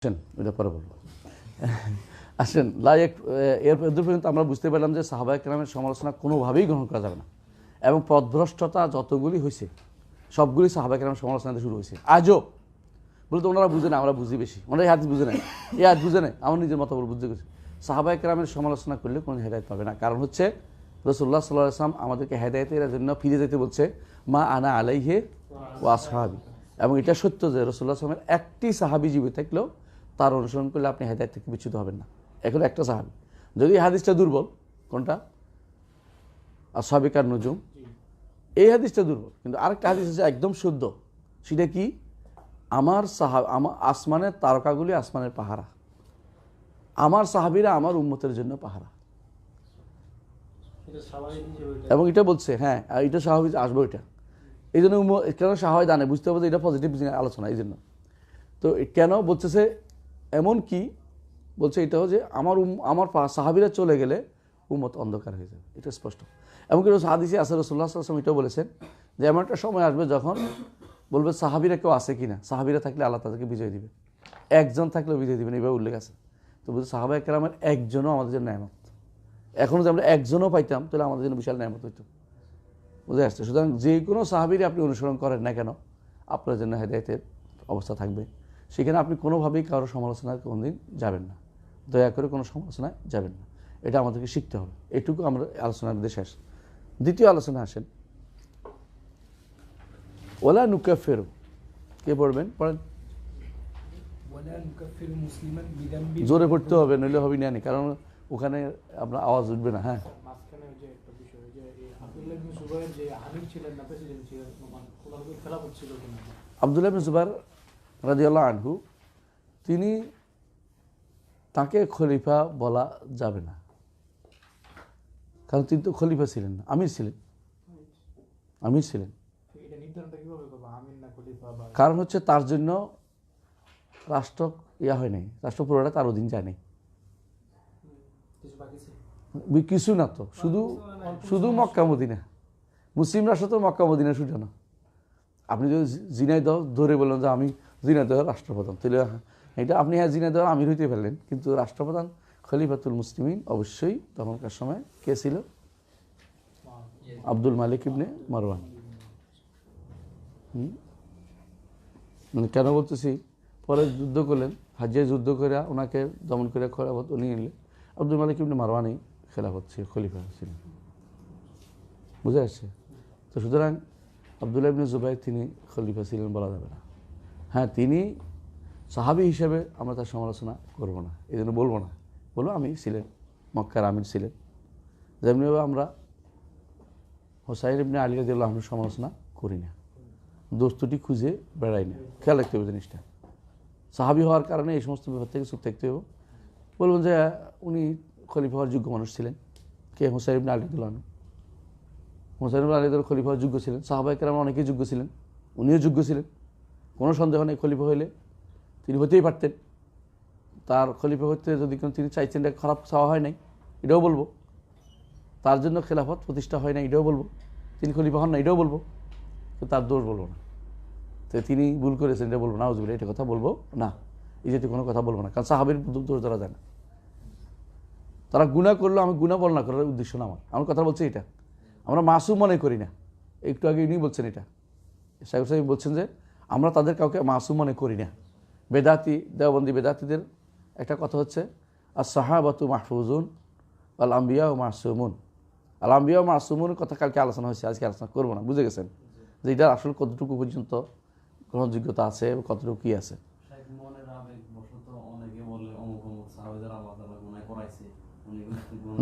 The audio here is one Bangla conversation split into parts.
আসেন এটা পরে বলবো। আসেন এর পর্যন্ত আমরা বুঝতে পারলাম যে সাহাবায়ে কেরামের সমালোচনা কোনোভাবেই গ্রহণ করা যাবে না, এবং পথভ্রষ্টতা যতগুলি হয়েছে সবগুলি সাহাবায়ে কেরামের সমালোচনাতে শুরু হয়েছে। আজও বলতে ওনারা বুঝে না, আমরা বুঝি বেশি, ওনারা এই হাদিস বুঝে নেয়, এই হাদিস বুঝে নেয়, আমার নিজের মতো বুঝতে গেছি। সাহাবায়ে কেরামের সমালোচনা করলে কোনো হেদায়েত পাবে না। কারণ হচ্ছে রাসূলুল্লাহ সাল্লাল্লাহু আলাইহি ওয়াসাল্লাম আমাদেরকে হেদায়েতের জন্য ফিরে যেতে বলছে, মা আনা আলাইহি ওয়া আসহাবি। এবং এটা সত্য যে রাসূলুল্লাহ সাল্লাল্লাহু আলাইহি ওয়াসাল্লামের একটি সাহাবী জীবিত থাকলেও তার অনুসরণ করলে আপনি হেদায়েত থেকে বিচ্যুত হবেন না। এখন একটা সাহাবী, যদি হাদিসটা দুর্বল, কোনটা আসহাবিকার নুজুম, এই হাদিসটা দুর্বল, কিন্তু আরেকটা হাদিস আছে একদম শুদ্ধ। সেটা কি? আমার আসমানের তারকাগুলি আসমানের পাহারা, আমার সাহাবীরা আমার উম্মতের জন্য পাহারা। এবং এটা বলছে, হ্যাঁ এটা স্বাভাবিক আসবো, এটা এই জন্য কেন সাহাবায়ে জানে, বুঝতে হবে যে এটা পজিটিভ আলোচনা। এই জন্য তো কেন বলতেছে, এমন কি বলছে এটাও যে আমার সাহাবীরা চলে গেলে উম্মত অন্ধকার হয়ে যাবে, এটা স্পষ্ট। এমনকি হাদিসে আছে রাসূলুল্লাহ সাল্লাল্লাহু আলাইহি ওয়াসাল্লাম এটাও বলেছেন যে এমন একটা সময় আসবে যখন বলবে সাহাবীরা কেউ আছে কিনা, সাহাবীরা থাকলে আল্লাহ তাদেরকে বিজয় দিবে, একজন থাকলেও বিজয় দিবেন, এইভাবে উল্লেখ আছে। তো বলছে সাহাবায়ে কেরামের একজনও আমাদের জন্য নেয়ামত। এখনও যদি আমরা একজনও পাইতাম তাহলে আমাদের জন্য বিশাল নেয়ামত হইতো, বুঝে আসছে। সুতরাং যে কোনো সাহাবীরই আপনি অনুসরণ করেন না কেন, আপনার জন্য হেদায়েতের অবস্থা থাকবে। সেখানে আপনি কোনোভাবেই কারো সমালোচনায় কোনোদিন যাবেন না, দয়া করে কোনো সমালোচনায় যাবেন না, এটা আমাদেরকে শিখতে হবে। এটুকু আমরা আলোচনার মধ্যে শেষ। দ্বিতীয় আলোচনা আসেন, ওয়ালা নুকাফিরু। কে পড়বেন? পড়েন। জোরে পড়তে হবে, নইলে হবে না, কারণ ওখানে আপনার আওয়াজ উঠবে না। হ্যাঁ, আব্দুল্লাহ ইবনে জুবাইর রাদিয়াল্লাহু আনহু, তিনি, তাকে খলিফা বলা যাবে না, কারণ তিনি তো খলিফা ছিলেন না, আমির ছিলেন। কারণ হচ্ছে তার জন্য রাষ্ট্র হয় নাই, রাষ্ট্র পুরোটা তার অধীন যায় নাই, কিছু না তো, শুধু মক্কা মদিনা। মুসলিম রাষ্ট্র তো মক্কা মদিনা শুধু না। আপনি যদি ঝিনাইদহ ধরে বললেন যে আমি ঝিনাইদহের রাষ্ট্রপ্রধান, তাহলে এটা আপনি হ্যাঁ ঝিনাইদহের আমির হইতে পারলেন, কিন্তু রাষ্ট্রপ্রধান খলিফাতুল মুসলিমিন অবশ্যই তখনকার সময় কে ছিল? আব্দুল মালিক ইবনে মারওয়ান। মানে কেন বলতেছি, পরে যুদ্ধ করলেন, হাজিয়া যুদ্ধ করে ওনাকে দমন করে খেলাফত উনি নিলেন। আব্দুল মালিক ইবনে মারওয়ানই খেলাফত ছিল, খলিফা ছিলেন, বুঝে আসছে তো। সুতরাং আব্দুল্লাহ ইবনে জুবাইর তিনি খলিফা ছিলেন বলা যাবে না। হ্যাঁ, তিনি সাহাবী হিসেবে আমরা তার সমালোচনা করব না, এই জন্য বলবো না, বলবো আমি ছিলেন, মক্কার আমির ছিলেন। যেমনিভাবে আমরা হোসাইন ইবনে আলী রাদিয়াল্লাহু আনহুর সমালোচনা করি না, দোস্তুটি খুঁজে বেড়াই না। খেয়াল রাখতে হবে জিনিসটা। সাহাবী হওয়ার কারণে এই সমস্ত ব্যাপার থেকে চুপ থাকতে হবে। বলবেন যে উনি খলিফা হওয়ার যোগ্য মানুষ ছিলেন, কে? হোসাইন ইবনে আলী রাদিয়াল্লাহু আনহু। হোসাইন ইবনে আলী রাদিয়াল্লাহু খলিফা হওয়ার যোগ্য ছিলেন, সাহাবায়ে কেরাম অনেকেই যোগ্য ছিলেন, উনিও যোগ্য ছিলেন, কোনো সন্দেহ নেই। খলিফা হইলে তিনি হতেই পারতেন। তার খলিফা হতে যদি তিনি চাইছেন, এটা খারাপ চাওয়া হয় নাই, এটাও বলবো। তার জন্য খেলাফত প্রতিষ্ঠা হয় না, এটাও বলবো। তিনি খলিফা হন না, এটাও বলবো, তো তার দোষ বলবো না। তো তিনি ভুল করেছেন এটা বলবো না, নাউজুবিল্লাহ, এটা কথা বলবো না, এই জাতীয় কোনো কথা বলবো না, কারণ সাহাবীর দোষ ধরা যায় না। তারা গুনাহ করলো, আমি গুনাহ বর্ণনা করার উদ্দেশ্য না আমার কথা বলছি এটা। আমরা মাসুম মনে করি না, একটু আগে ইনি বলছেন, এটা শাইখ সাহেব বলছেন যে আমরা তাদের কাউকে মাসুম মনে করি না। বেদাতি, দেওবন্দি বেদাতিদের একটা কথা হচ্ছে আস-সাহাবাতু মাহফুজুন আল আম্বিয়া ও মাসুমুন। আল আম্বিয়া ও মাসুমুনের কথা কালকে আলোচনা হয়েছে, আজকে আলোচনা করবো না, বুঝে গেছেন যে এটার আসলে কতটুকু পর্যন্ত গ্রহণযোগ্যতা আছে, কতটুকু কি আছে।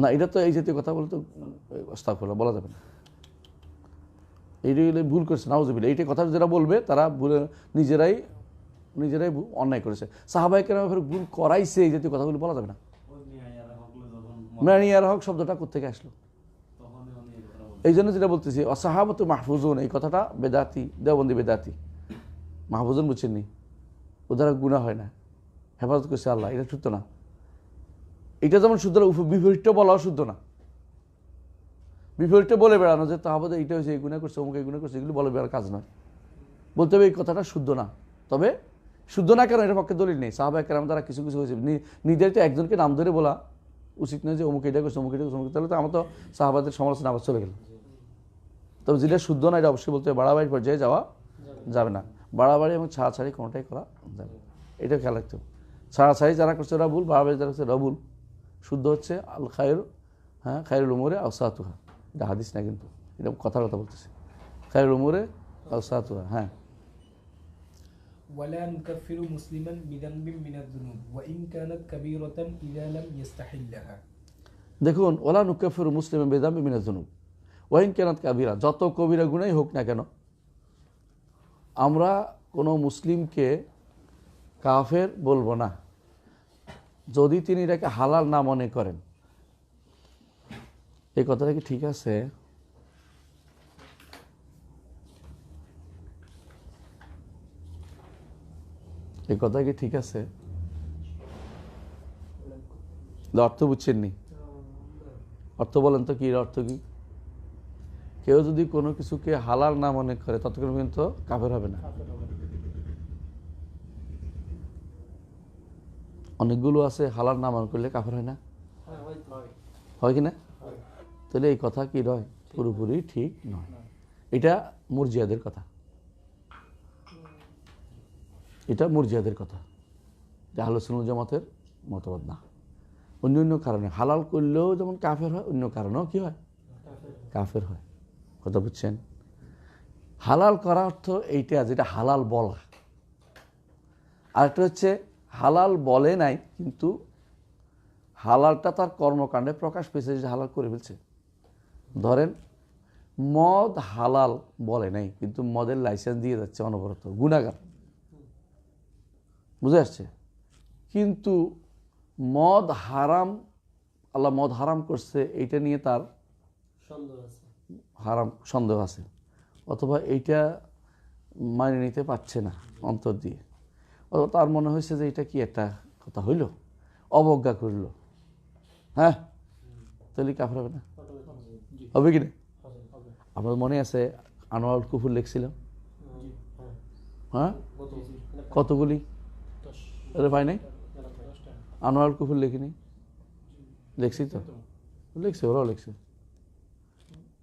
না, এটা তো এই জাতীয় কথা বলতে আস্তাগফিরুল্লাহ বলা যাবে না, এইটাই ভুল করছে, নাউজুবিল্লাহ। এইটাই কথা যারা বলবে তারা ভুলে নিজেরাই অন্যায় করেছে। সাহাবায়ে কেরাম ভুল করাইছে, এই জাতীয় কথাগুলো বলা যাবে না। মেয়ানিয়ার হক শব্দটা কোথেকে আসলো? এই জন্য যেটা বলতেছি অসাহাবাতু মাহফুজুন, এই কথাটা বেদাতি, দেওবন্দি বেদাতি। মাহফুজুন বুঝছেননি, ওদের গুনাহ হয় না, হেফাজত করছে আল্লাহ, এটা শুদ্ধ না। এটা যেমন শুদ্ধ না, বিপরীতটা বলাও শুদ্ধ না। বিপরীতটা বলে বেড়ানো যে তাহলে এটা হয়েছে, এই গুনাহ করছে, অমুক এই গুনাহ করছে, এগুলো বলে বেড়ার কাজ নয়। বলতে হবে এই কথাটা শুদ্ধ না, তবে শুদ্ধ না কেন এর পক্ষে দলিল নেই। সাহাবা কেরাম তারা কিছু কিছু হয়েছে, নিজের তো একজনকে নাম ধরে বলা উচিত নয় যে অমুক এটা করছে, অমুক এটা করছে, অমুক, তাহলে তো আমার তো সাহাবাদের সমালোচনা আবার চলে গেল। তবে যেটা শুদ্ধ না এটা অবশ্যই বলতে হবে, বাড়াবাড়ির পর্যায়ে যাওয়া যাবে না। বাড়াবাড়ি এবং ছাড়াছাড়ি কোনোটাই করা যাবে, এটা খেয়াল রাখতে হবে। ছাড়াছাড়ি যারা করছে ওরা ভুল, বাড়াবাড়ি যারা করছে ওরা ভুল। শুদ্ধ হচ্ছে আল খায়র, হ্যাঁ, খায়রুল উমুরে আওসাতুহা, এটা হাদিস না কিন্তু, এটা কথার কথা বলতেছে, খায়রুল উমুরে আওসাতুহা। হ্যাঁ, ولا نكفر مسلما بذنب من الذنوب وإن كانت كبيرة إذا لم يستحلها। দেখুন, ওলা নুকাফিরু মুসলিমান বিযামবিন মিনাজ যুনুব ওয়া ইন কানাত কাবীরা, যত কবিরা গুনাহই হোক না কেন আমরা কোনো মুসলিমকে কাফের বলবো না যদি তিনি এটাকে হালাল না মনে করেন। এই কথাটা কি ঠিক আছে? এই কথা কি ঠিক আছে? অর্থ বুঝছেননি? অর্থ বলেন তো, কি অর্থ কি? কেউ যদি কোনো কিছুকে হালাল না মনে করে ততক্ষণ পর্যন্ত কাফের হবে না। অনেকগুলো আছে হালাল না মনে করলে কাফের হয় না, হয় কি না? তাহলে এই কথা কি নয়, পুরোপুরি ঠিক নয়। এটা মুরজিয়াদের কথা, এটা মুরজিয়াদের কথা, এটা আহলে সুন্নাত জামাতের মতবাদ না। অন্য অন্য কারণে হালাল করলেও যেমন কাফের হয়, অন্য কারণেও কি হয়, কাফের হয়। কথা বুঝছেন? হালাল করা অর্থ এইটা, যেটা হালাল বলা। আরেকটা হচ্ছে হালাল বলে নাই কিন্তু হালালটা তার কর্মকাণ্ডে প্রকাশ পেয়েছে, যে হালাল করে ফেলছে। ধরেন মদ হালাল বলে নাই কিন্তু মদের লাইসেন্স দিয়ে যাচ্ছে অনবরত, গুনাহগার, বুঝে আসছে। কিন্তু মদ হারাম, আল্লাহ মদ হারাম করছে, এইটা নিয়ে তার হারাম সন্দেহ আছে, অথবা এইটা মানে নিতে পারছে না অন্তর দিয়ে, অথবা তার মনে হয়েছে যে এটা কি একটা কথা হইল, অবজ্ঞা করল, হ্যাঁ, তাহলে কাফের হবে না? হবে কি না? আমার মনে আছে আনোয়ারুল কুফুর লিখছিলাম, হ্যাঁ, কতগুলি পাই নাই? আনোয়ারুল কুফুর লিখিনি, লিখছি তো, লিখছে, ওরাও লিখছে।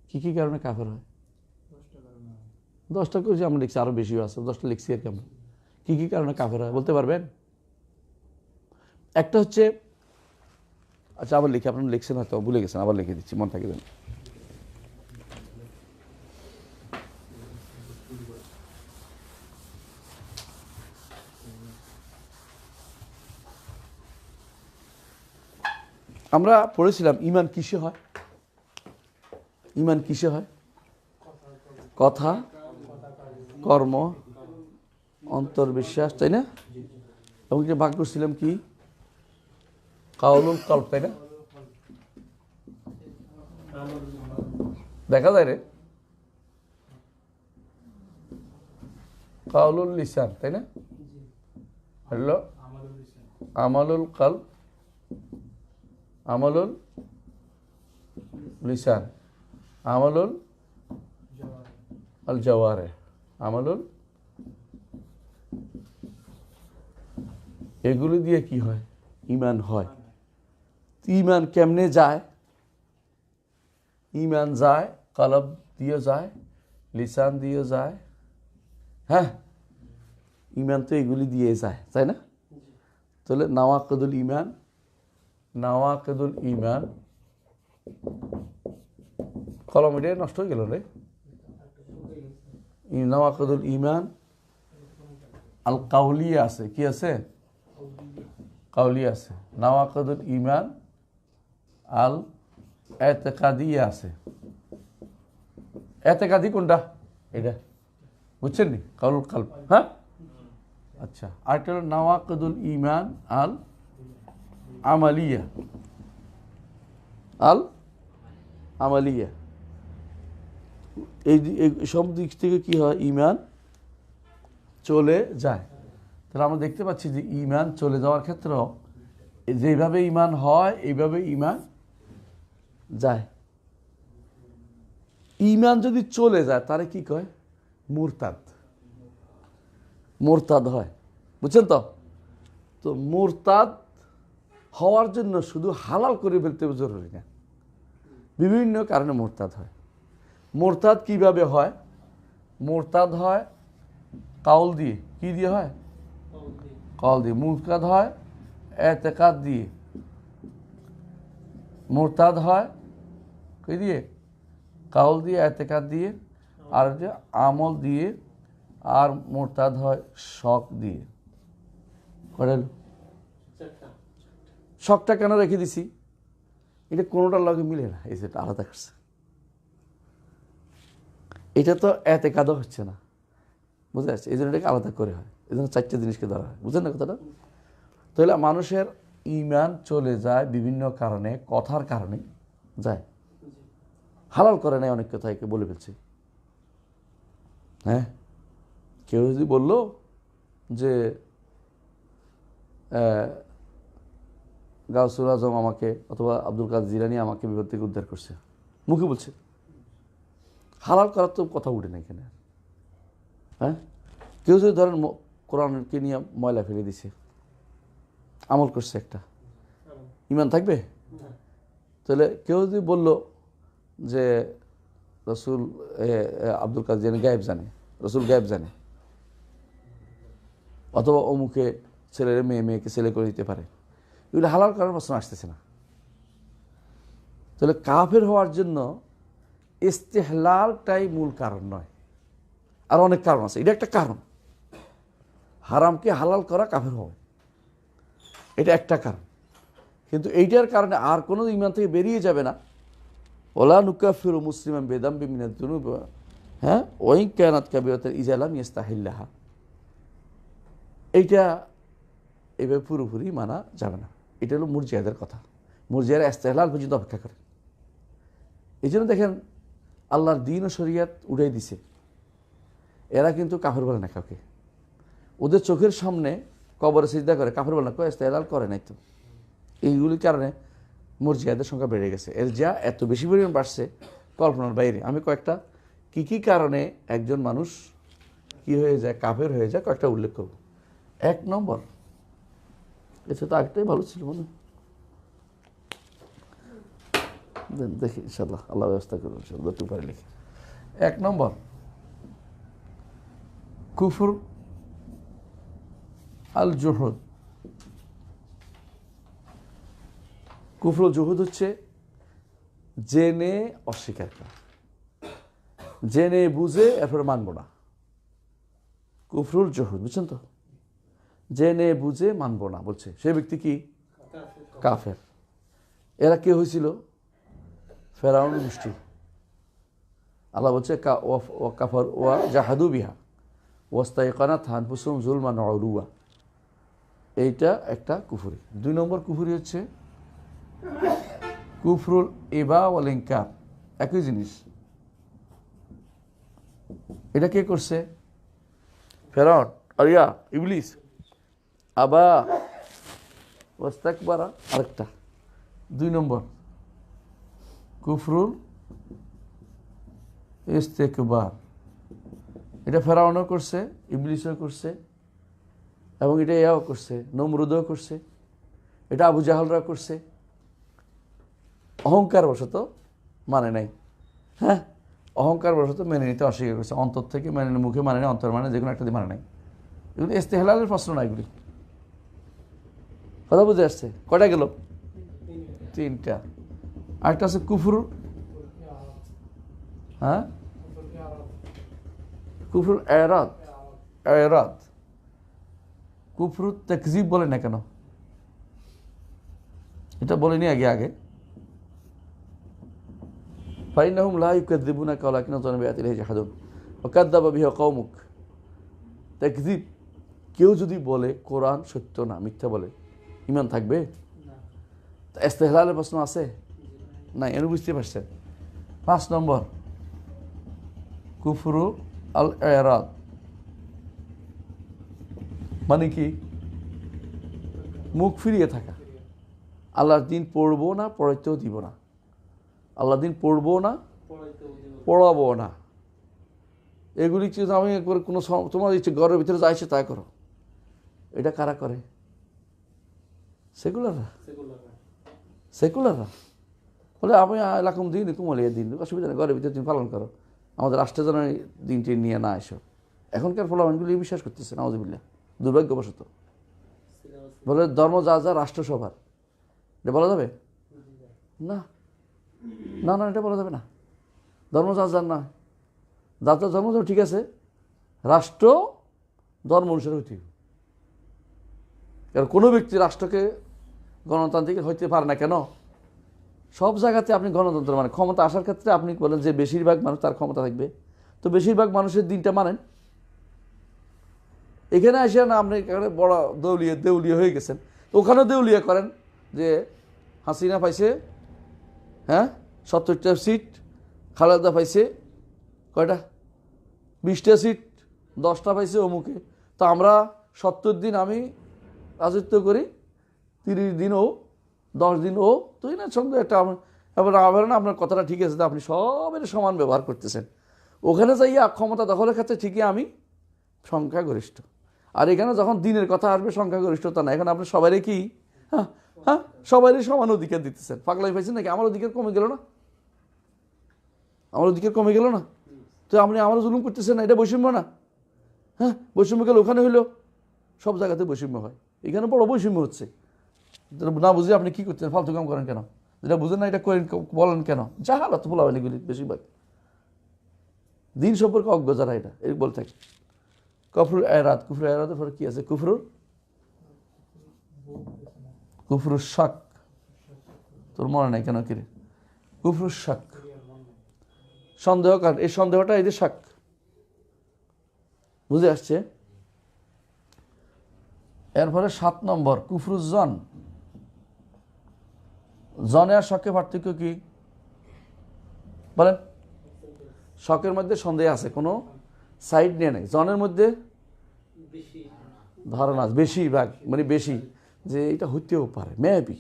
কি কি কারণে কাফের হয়? 10টা করেছি আমরা, লিখছি, আরো বেশিও আছে, 10টা লিখছি আর কি আমরা। কি কি কারণে কাফের হয় বলতে পারবেন? একটা হচ্ছে, আচ্ছা আবার লিখি, আপনারা লিখছেন হয়তো, ভুলে গেছেন, আবার লিখে দিচ্ছি, মনে থাকবেন। আমরা পড়েছিলাম ঈমান কিসে হয়? ঈমান কিসে হয়? কথা, কর্ম, অন্তর্বিশ্বাস, তাই না? এবং যে ভাগ করছিলাম কি কাউলুল কলব, তাই না? দেখা যায় রে, কাউলুল লিসান, তাই না? হলো আমালুল কলব, আমালুল লিসান, আমালুল আল জাওয়ারে, আমালুল, এগুলো দিয়ে কি হয়? ঈমান হয়। ঈমান কেমনে যায়? ঈমান যায় কলব দিয়ে যায়, লিসান দিয়ে যায়, হ্যাঁ, ঈমান তো এগুলি দিয়ে যায়, তাই না? তাহলে নাওয়াকিদুল ঈমান, নাওয়াকিদুল ঈমান, কলম এটা নষ্ট হয়ে গেল রে। নাওয়াকিদুল ঈমান আল কাউলিয়া আছে, কি আছে? কাউলিয়া আছে। নাওয়াকিদুল ঈমান আল ইতিকাদিয়া আছে। ইতিকাদি কোনটা? এটা বুঝছেন নি? কাউলুল কলব, হ্যাঁ, আচ্ছা। আরেকটা হলো নাওয়াকিদুল ঈমান আল আমালিয়া, আল আমালিয়া। এই সব দিক থেকে কি হয়? ঈমান চলে যায়। তাহলে আমরা দেখতে পাচ্ছি যে ঈমান চলে যাওয়ার ক্ষেত্রেও যেভাবে ঈমান হয় এইভাবে ঈমান যায়। ঈমান যদি চলে যায় তারে কি কয়? মুরতাদ, মোরতাদ হয়। বুঝছেন তো? তো মুরতাদ হওয়ার জন্য শুধু হালাল করে ফেলতে জরুরি না, বিভিন্ন কারণে মুরতাদ হয়। মুরতাদ কিভাবে হয়? মুরতাদ হয় কাউল দিয়ে। কি দিয়ে হয়? কাউল দিয়ে। মুরতাদ হয় এতেকাদ দিয়ে। মুরতাদ হয় কি দিয়ে? কাউল দিয়ে, এতেকাদ দিয়ে, আর যে আমল দিয়ে, আর মুরতাদ হয় শক দিয়ে। করেন শকটা কেন রেখে দিছি? এটা কোনোটার লগে মিলে না, এই যেটা আলাদা করছে। এটা তো এতেকাদও হচ্ছে না, বুঝতে পারছি? এই জন্য এটাকে আলাদা করে হয়, এই জন্য 4টে জিনিসকে ধরা হয়। বুঝলেন না কথাটা? তাহলে মানুষের ঈমান চলে যায় বিভিন্ন কারণে, কথার কারণে যায়। হালাল করে নাই অনেক কথাকে বলে ফেলছে। হ্যাঁ, কেউ যদি বলল যে গাউসুল আজম আমাকে অথবা আব্দুল কাদের জিলানী আমাকে বিপদ থেকে উদ্ধার করছে, মুখে বলছে, হালাল করার তো কথা উঠে না এখানে। হ্যাঁ, কেউ যদি ধরেন কোরআনকে নিয়ে ময়লা ফেলে দিছে, আমল করছে একটা, ঈমান থাকবে? তাহলে কেউ যদি বলল যে রসুল আব্দুল কাদের জিলানী গায়েব জানে, রসুল গায়েব জানে, অথবা অমুকে ছেলের মেয়েকে ছেলে করে দিতে পারে, এগুলো হালাল করার প্রশ্ন আসতেছে না। তাহলে কাফের হওয়ার জন্য ইস্তেহলালটাই মূল কারণ নয়, আর অনেক কারণ আছে। এটা একটা কারণ, হারামকে হালাল করা কাফের হবে, এটা একটা কারণ। কিন্তু এইটার কারণে আর কোনো ঈমান থেকে বেরিয়ে যাবে না। ওলা নুকাফিরু মুসলিমান বিযামবি মিনাদ যুনুব, হ্যাঁ, ওয়াইন কানাত কাবীরাতান ইযা লাম ইস্তাহিল্লাহা, এইটা এভাবে পুরোপুরি মানা যাবে না। এটা হলো মুরজিয়াদের কথা। মুরজিয়ারা ইস্তেহলাল পর্যন্ত অপেক্ষা করে। এই জন্য দেখেন আল্লাহর দ্বীন ও শরিয়াত উঠাই দিছে, এরা কিন্তু কাফের বলে না কাউকে। ওদের চোখের সামনে কবরে সিজদা করে, কাফের বলে না, ইস্তেহলাল করে নাই তো। এইগুলির কারণে মুরজিয়াদের সংখ্যা বেড়ে গেছে। এর যা এত বেশি পরিমাণ বাড়ছে কল্পনার বাইরে। আমি কয়েকটা কি কারণে একজন মানুষ কি হয়ে যায়, কাফের হয়ে যায়, কয়েকটা উল্লেখ করব। 1 নম্বর, এটা তো আগটাই ভালো ছিল মনে, দেখি ইনশাল্লাহ আল্লাহ ব্যবস্থা করবো, যতটুকু পারি লিখে। 1 নম্বর, কুফর আল জুহুদ। কুফরুল জুহুদ হচ্ছে জেনে অস্বীকার করা, জেনে বুঝে এরপরে মানব না। কুফরুল জুহুদ, বুঝছেন তো? জেনে বুঝে মানব না বলছে, সে ব্যক্তি কি? কাফের। এরা কে হয়েছিল? ফেরাউন গোষ্ঠী। আল্লাহ বলছে কাফার ওয়া জাহাদু বিহা ওয়াস্তাইকানাত আনফুসুহুম যুলমান ওয়া উলুওয়া। এইটা একটা কুফরি। 2 নম্বর কুফরি হচ্ছে কুফরুল ইবা ওয়াল ইনকার, একই জিনিস। এটা কে করছে? ফেরাউন আর ইবলিস। আবা ওয়াস্তাকবারা আরেকটা। 2 নম্বর কুফরুল ইস্তেকবার। এটা ফেরাউনও করছে, ইবলিসও করছে, এবং এটা ইয়াও করছে, নমরুদও করছে, এটা আবু জাহলরা করছে। অহংকার বশত মানে নাই। হ্যাঁ, অহংকার বশত মেনে নিতে অস্বীকার করছে, অন্তর থেকে মেনে নেই, মুখে মানে নেই, অন্তর মানে, যে কোনো একটা দিয়ে মানে নাই। এগুলো ইস্তেহলালের প্রশ্ন না, এগুলি। কথা বুঝে আসছে? কয়টা গেল? 3টা। আরেকটা আছে কুফর, হ্যাঁ, কুফরুল এরাদ। এরাদ কুফরুল তাকযীব বলে না কেন? এটা বলিনি আগে। ফাইন্নাহুম লা ইউকাযযিবুনাকা ওয়ালাকিন্না যালিমুনা বিআয়াতিল্লাহি ইয়াজহাদুন ওয়া কাযযাবা বিহা কওমুক। তাকযীব, কেউ যদি বলে কোরআন সত্য না, মিথ্যা বলে, ঈমান থাকবে? না। ইস্তেহলালের প্রশ্ন আছে না? এর বুঝতে পারছেন? 5 নম্বর কুফরু আল এরাদ, মানে কি? মুখ ফিরিয়ে থাকা। আল্লাহর দিন পড়বো না, পড়াইতেও দিব না। আল্লাহর দিন পড়বো না, পড়াবো না। এগুলি আমি একবার কোনো তোমার ইচ্ছে ঘরের ভিতরে যা ইচ্ছে তাই করো, এটা কারা করে? সেকুলাররা। সেকুলাররা বলে আমি এলাকম দিন কুমলিয়া দিন, অসুবিধা নেই, ঘরের ভিতরে তুমি পালন করো, আমাদের রাষ্ট্রের জন্য দিনটি নিয়ে না এসো। এখনকার ফলাফলগুলি বিশ্বাস করতেছে নাউজুবিল্লাহ, দুর্ভাগ্যবশত। বলে ধর্ম যা যা রাষ্ট্রসভার, এটা বলা যাবে না, না না এটা বলা যাবে না। ধর্ম যা যার না, যার যার ধর্ম ঠিক আছে, রাষ্ট্র ধর্ম অনুসারে হইতে হবে। কারণ কোনো ব্যক্তি রাষ্ট্রকে গণতান্ত্রিক হইতে পারে না। কেন? সব জায়গাতে আপনি গণতন্ত্র মানে ক্ষমতা আসার ক্ষেত্রে আপনি বলেন যে বেশিরভাগ মানুষ তার ক্ষমতা থাকবে, তো বেশিরভাগ মানুষের দিনটা মানেন। এখানে আসে না আপনি এখানে বড় দেউলিয়া হয়ে গেছেন, ওখানেও দেউলিয়া করেন যে হাসিনা পাইছে 70টা সিট, খালেদা পাইছে কয়টা 20টা সিট, 10টা পাইছে অমুকে, তো আমরা 70 দিন আমি রাজত্ব করি, 30 দিন ও, 10 দিন ও, তো না সন্দেহ একটা আবার না আপনার কথাটা ঠিক আছে, আপনি সবের সমান ব্যবহার করতেছেন। ওখানে যাইয়া ক্ষমতা দখলের ক্ষেত্রে ঠিকই আমি সংখ্যাগরিষ্ঠ, আর এখানে যখন দিনের কথা আসবে সংখ্যাগরিষ্ঠতা না, এখানে আপনি সবারই কি সবারই সমান অধিকার দিতেছেন। পাগলাই পাইছেন নাকি? আমার অধিকার কমে গেল না? আমার অধিকার কমে গেল না? তো আপনি আমারও জুলুম করতেছেন না, এটা বৈষম্য না? বৈষম্য গেলে ওখানে হইলো, সব জায়গাতে বৈষম্য হয়, এখানে বড় বৈষম্য হচ্ছে। না বুঝে আপনি কি করতেন, ফালতু কাম করেন কেন? যেটা বুঝেন না এটা করেন বলেন কেন? জাহালাত বলাবেন এগুলি বেশিরভাগ, দিন সম্পর্কে অজ্ঞ যারা এটা এই বলে থাকে। কুফরুল এরাদ, কুফরুল এরাদের পরে কি আছে? কুফরুল শাক, তোর মনে নাই কেন? কিরে কুফরুল শাক, সন্দেহ। কারণ এই সন্দেহটা এই যে শাক, বুঝে আসছে? এরপরে 7 নম্বর কুফরুজ্জন। জনে আর শখে পার্থক্য কি বলেন? শখের মধ্যে সন্দেহ আছে, কোনো সাইড নিয়ে নেই। জনের মধ্যে ধারণা আছে, বেশিরভাগ মানে বেশি, যে এটা হইতেও পারে, মেবি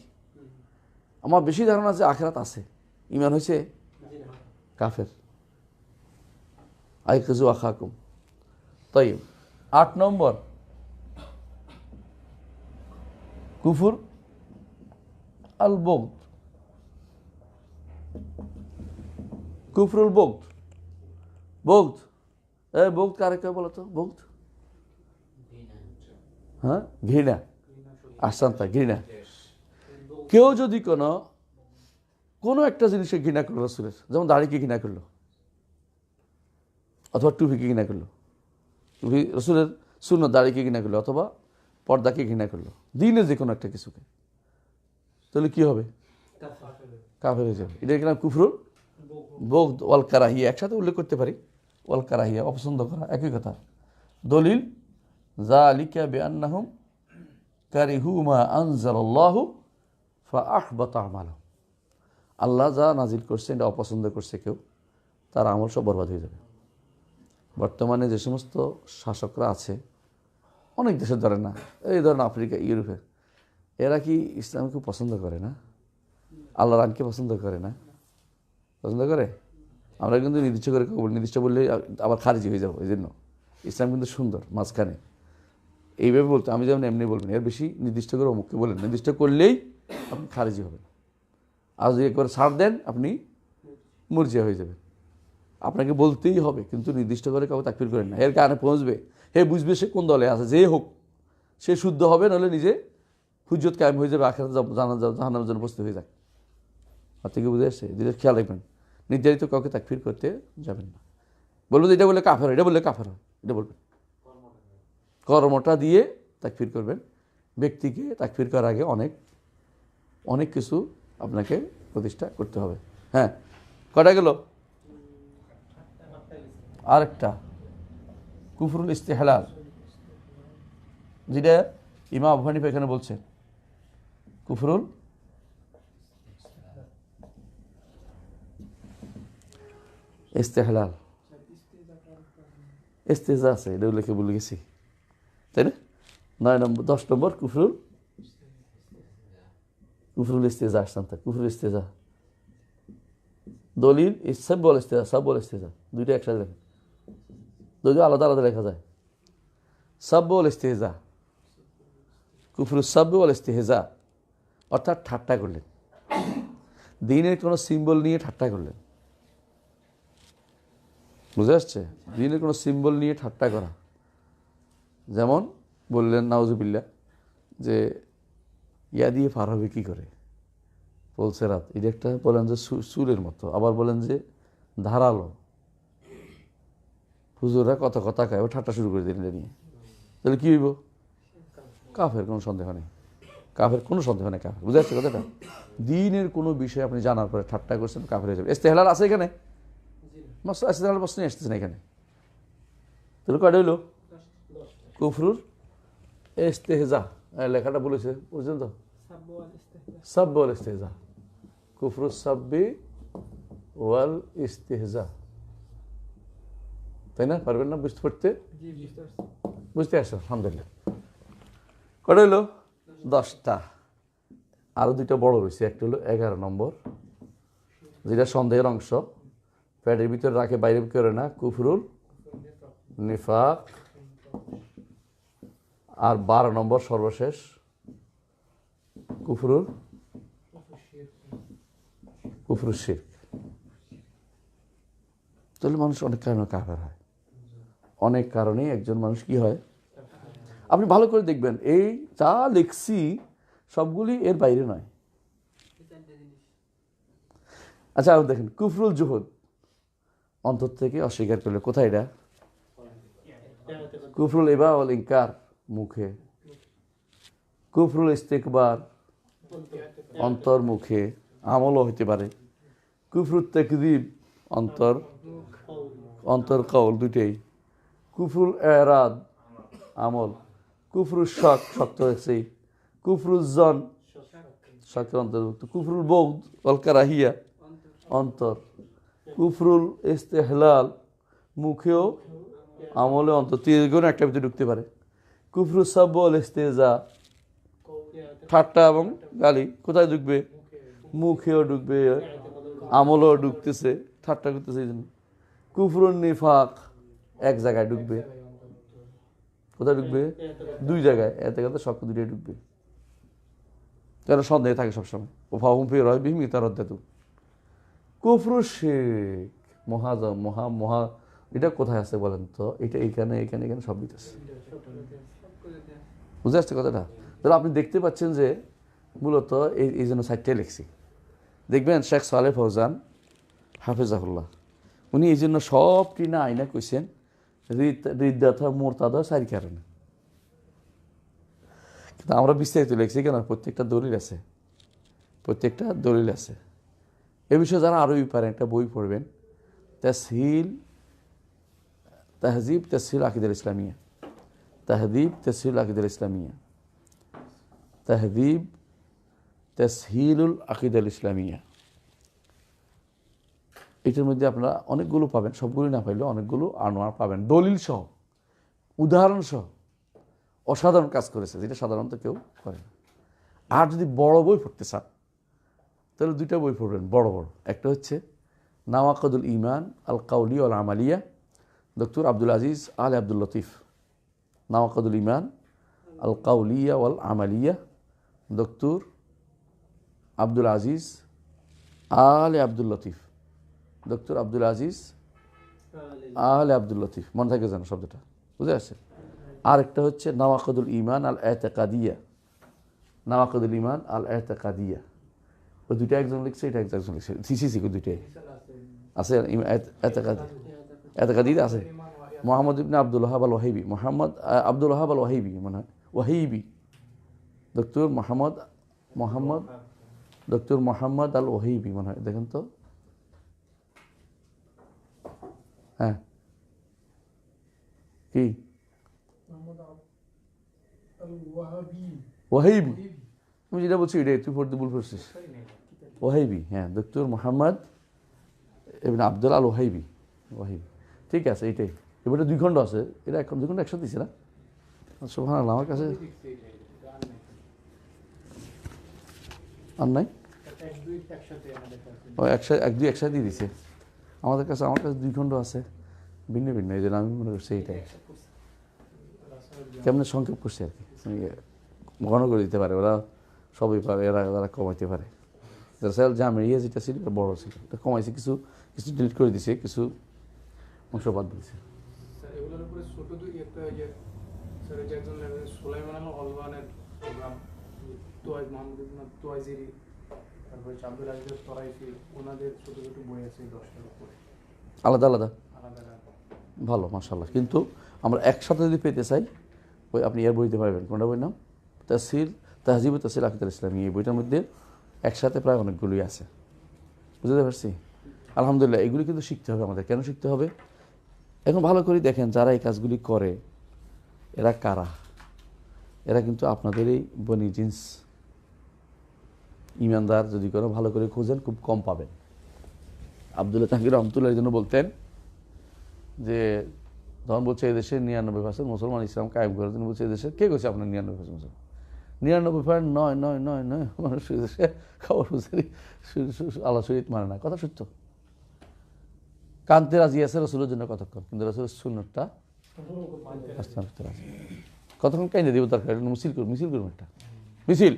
আমার বেশি ধারণা যে আখিরাত আছে, ইমান হয়েছে কাফের। আই কাজু আখাকুম। তাই 8 নম্বর কুফর আল বগদ, কুফরুল বগদ। বগদ, বগদ কারে কে বলো তো? বগদ ঘৃণা, আসান্তা ঘৃণা। কেউ যদি কোনো একটা জিনিসকে ঘৃণা করলো, রসুলের যেমন দাড়িকে ঘৃণা করলো, অথবা টুপিকে ঘৃণা করলো, টুপি রসুলের সুন্নত, দাড়িকে ঘৃণা করলো, অথবা পর্দাকে ঘৃণা করলো, দিনে যে কোনো একটা কিছুকে, তাহলে কি হবে? কাফের হয়ে যাবে। এটা কিনা কুফরুল বগদ ওয়াল কারাহিয়া, একসাথে উল্লেখ করতে পারি। ওয়াল কারাহিয়া অপছন্দ করা, একই কথা। দলিল যালিকা বিআন্নাহুম কারিহু মা আনজালাল্লাহু ফাআহবাতা আমালুহুম। আল্লাহ যা নাজিল করছে এটা অপছন্দ করছে কেউ, তার আমল সব বরবাদ হয়ে যাবে। বর্তমানে যে সমস্ত শাসকরা আছে অনেক দেশের, ধরে না এই ধরেন আফ্রিকা, ইউরোপের, এরা কি ইসলামকে পছন্দ করে না? আল্লাহর আইনকে পছন্দ করে না? পছন্দ করে। আমরা কিন্তু নির্দিষ্ট করে নির্দিষ্ট বললে আবার খারিজি হয়ে যাবো। এই জন্য ইসলাম কিন্তু সুন্দর, মাঝখানে এইভাবে বলতে, আমি যেমন এমনি বলবেন, এর বেশি নির্দিষ্ট করে অমুককে বলেন, নির্দিষ্ট করলেই আপনি খারিজি হবেন। আর যদি একবার ছাড় দেন আপনি মুরজিয়া হয়ে যাবেন। আপনাকে বলতেই হবে, কিন্তু নির্দিষ্ট করে কাউকে তাকফির করেন না। এর কারণে পৌঁছবে, হে বুঝবে সে কোন দলে আছে, যে হোক সে শুদ্ধ হবে, নাহলে নিজে হুজ্জত কায়েম হয়ে যাবে, আখিরাতে জাহান্নামের জন্য প্রস্তুত হয়ে যাক। আর থেকে বুঝে আসছে, দিলে খেয়াল রাখবেন, নির্ধারিত কাউকে তাকফির করতে যাবেন না। বলবো যে এটা বললে কাফের হয়, এটা বললে কাফের হয়, এটা বলবেন। কর্মটা দিয়ে তাকফির করবেন। ব্যক্তিকে তাকফির করার আগে অনেক অনেক কিছু আপনাকে প্রতিষ্ঠা করতে হবে। হ্যাঁ, কটা গেল? আরেকটা কুফরুল ইস্তেহলাল, যেটা ইমাম আবু হানিফা এখানে বলছেন। কুফরুল ইস্তেহলাল, ইস্তেজা আছে, এটা উল্লেখে বলে গেছি, তাই না? 9 নম্বর 10 নম্বর কুফরুল ইস্তেজা আসতাম, কুফরুল ইস্তেজা। দলিল সব বল ইস্তেজা, সব বল ইস্তেজা, দুইটা একসাথে লেখা, দুইটা আলাদা আলাদা লেখা যায়। সব বল ইস্তেজা কুফরুস সাব্বি ওয়াল ইস্তিহজা, অর্থাৎ ঠাট্টা করলেন, দ্বীনের কোনো সিম্বল নিয়ে ঠাট্টা করলেন। বুঝে আসছে? দ্বীনের কোনো সিম্বল নিয়ে ঠাট্টা করা, যেমন বললেন নাউজুবিল্লাহ যে ইয়া দিয়ে পার হবে কী করে, বলছে রাত, এটা একটা বলেন যে চুলের মতো, আবার বলেন যে ধারালো। হুজুররা কত কথা খায়, ঠাট্টা শুরু করে দিলেন এটা নিয়ে, তাহলে কী হইব? কাফের, কোনো সন্দেহ নেই, কাফের, কোনো সন্দেহ নেই কাফের। বুঝে আসছে কথাটা? দ্বীনের কোনো বিষয় আপনি জানার পরে ঠাট্টা করছেন, কাফের হয়ে যাবে। ইস্তেহলাল আছে এখানে? ইস্তেহলাল প্রশ্নই আসতেছে না এখানে। তাহলে কয়টা হইল? কুফরুর ইস্তেহজা, লেখাটা বলেছে, বুঝছেন তো? সাব্ব ওয়াল ইস্তেহজা, কুফরুস সাব্বি ওয়াল ইস্তেহজা, তাই না? পারবেন না বুঝতে পড়তে? বুঝতে আসছে, আলহামদুলিল্লাহ। কটা হইল? 10টা। আরো 2টা বড় রয়েছে, একটা হলো 11 নম্বর, যেটা সন্দেহের অংশ, পেটের ভিতরে রাখে, বাইরে করে না, কুফরুল নিফাক। আর 12 নম্বর সর্বশেষ, কুফরুল শিরক। তাহলে মানুষ অনেক কারণে কাফের হয়, অনেক কারণেই একজন মানুষ কি হয়। আপনি ভালো করে দেখবেন, এই যা লিখছি সবগুলি এর বাইরে নয়। আচ্ছা আপনি দেখেন, কুফরুল জুহুদ, অন্তর থেকে অস্বীকার করলে, কোথায় এটা? কুফরুল ইবা ওয়াল ইনকার, মুখে। কুফরুল ইস্তিকবার, অন্তর মুখে, আমলও হইতে পারে। কুফরুল তাকযীব, অন্তর কওল, দুইটাই। কুফরুল এরাদ, আমল। কুফরুল শক, শক্ত হয়েছে। কুফরুল জন, শকের অন্তর্ভুক্ত। কুফরুল বগদ ওয়াল কারাহিয়া, অন্তর। কুফরুল ইস্তেহলাল, মুখেও আমলে, অন্তর, তিনগুণ একটা ভিতরে ঢুকতে পারে। কুফরুল সাব্ব ওয়াল ইস্তেহজা, ঠাট্টা এবং গালি, কোথায় ঢুকবে? মুখেও ঢুকবে, আমলও ঢুকতেছে, ঠাট্টা করতেছে এই জন্য। কুফরুল নিফাক, এক জায়গায় ঢুকবে, কোথায় ঢুকবে? 2 জায়গায়, এতে কথা সব 2টাই ঢুকবে, কেন সন্দেহ থাকে সবসময়। ও ফাহুম ফি রাইবিহিম ইয়াতারাদ্দাদু। কুফরুল শিরক, মহা, এটা কোথায় আছে বলেন তো? এটা এখানে সব দিতেছে। বুঝে আসছে কথাটা? তাহলে আপনি দেখতে পাচ্ছেন যে মূলত এই জন্য সাইটটাই লিখছি। দেখবেন শেখ সালেহ ফৌজান হাফেজাহুল্লাহ, উনি এই জন্য সবটি না আইনা কইছেন রিদ্দাত মুরতাদা 4 কারণে। কিন্তু আমরা বিস্তারিত লিখছি কেন? প্রত্যেকটা দলিল আছে। এ বিষয়ে যারা আরবি পারেন, একটা বই পড়বেন, তাহজিব তাসহিল আকিদাল ইসলামিয়া, তাহদিব তাসহিল আকিদাল ইসলামিয়া, তাহদিব তাসহিলুল আকিদাল ইসলামিয়া। এটার মধ্যে আপনারা অনেকগুলো পাবেন, সবগুলো না পাইলেও অনেকগুলো আনোয়ার পাবেন, দলিল সহ, উদাহরণ সহ। অসাধারণ কাজ করেছে, যেটা সাধারণত কেউ করে না। আর যদি বড় বই পড়তে চান, তাহলে 2টা বই পড়বেন বড়। একটা হচ্ছে নাওয়াকিদুল ঈমান আল কাউলি ওয়াল আমালিয়া, ডক্টর আব্দুল আজিজ আল আব্দুল লতিফ। নাওয়াকিদুল ঈমান আল কাউলিয়া ওয়াল আমালিয়া, ডক্টর আব্দুল আজিজ আল আব্দুল লতিফ, ডক্টর আব্দুল আজিজ আল আব্দুল লতিফ, মনে থাকে যেন শব্দটা, বুঝে আসছে? আরেকটা হচ্ছে নাওয়াকিদুল ঈমান আল ইতিকাদিয়া, নাওয়াকিদুল ঈমান আল ইতিকাদিয়া। ওই 2টা একজন লিখছে, এটা একজন লিখছে, সিসি 2টাই আছে। ইতিকাদিতে আছে মোহাম্মদ ইবনে আব্দুল ওয়াহাব আল ওয়াহিবি, মোহাম্মদ আব্দুল ওয়াহাব আল ওয়াহিবি, মনে হয় ওয়াহিবি, ডক্টর মোহাম্মদ আল ওয়াহিবি, মনে হয়। দেখেন তো, হ্যাঁ, কি ওয়াহিবি, আমি যেটা বলছি এটাই, তুই পড়তে ভুল করছিস। ওয়াহিবি, হ্যাঁ, ডক্টর মোহাম্মদ ইবনে আব্দুল আল ওয়াহিবি, ঠিক আছে, এটাই। এবারে 2 খণ্ড আছে, এটা 2 খণ্ড একসাথে দিচ্ছে না? সুবহানাল্লাহ, আমার কাছে আর নাই, ও 1-2 একসাথে দিয়ে দিছে আমার কাছে 2 খণ্ড আছে, ভিন্ন ভিন্ন। এই জন্য আমি মনে করছি এইটাই, কেমন সংক্ষেপ করছি আর কি, ঘন করে দিতে পারে, ওরা সবই পারে, এরা কমাইতে পারে। সেল জামিয়া যেটা ছিল এটা বড় ছিল, এটা কমাইছে, কিছু কিছু ডিলিট করে দিছে, কিছু অংশ বাদ দিয়েছে। স্যার এগুলোর উপরে ছোট দুই একটা স্যার যে একজন সুলাইমান আল অলওয়ানের প্রোগ্রাম, মোহাম্মদ ইবনে তোয়াইজিরি, তারপরে আব্দুল আজিজ তরাইফি, ওনাদের ছোট ছোট বই আছে 10টার উপরে আলাদা আলাদা, আলাদা আলাদা। ভালো মাশাআল্লাহ। কিন্তু আমরা একসাথে যদি পেতে চাই, ওই আপনি এর বইতে পারবেন, কোনটা বই নাম? তাহজিব তাসির আকিদাল ইসলামী। এই বইটার মধ্যে একসাথে প্রায় অনেকগুলোই আছে, বুঝতে পারছি? আলহামদুলিল্লাহ। এগুলি কিন্তু শিখতে হবে আমাদের। কেন শিখতে হবে? এখন ভালো করে দেখেন, যারা এই কাজগুলি করে এরা কারা? এরা কিন্তু আপনাদেরই বনি জিন্স। ইমানদার যদি কোনো ভালো করে খোঁজেন খুব কম পাবেন। আব্দুল্লাহ জাহাঙ্গীর রহমতুল্লাহ জন্য বলতেন যে, তখন বলছে এদেশে 99% মুসলমান ইসলাম কায়েম করার জন্য, বলছে এদেশে কে করছে আপনার 99% মুসলমান? 99.999 মানুষ এদেশে খাবার হুজুরি আল্লাহ শরীয়ত মানে না। কথা সত্য। কানতে রাজি আছে রসুলের জন্য কতক্ষণ, কিন্তু রসুলের সুন্নতটা বাস্তবায়ন করতে রাজি। কতক্ষণ কাইনে দিব দরকার, মিছিল করুন একটা মিছিল।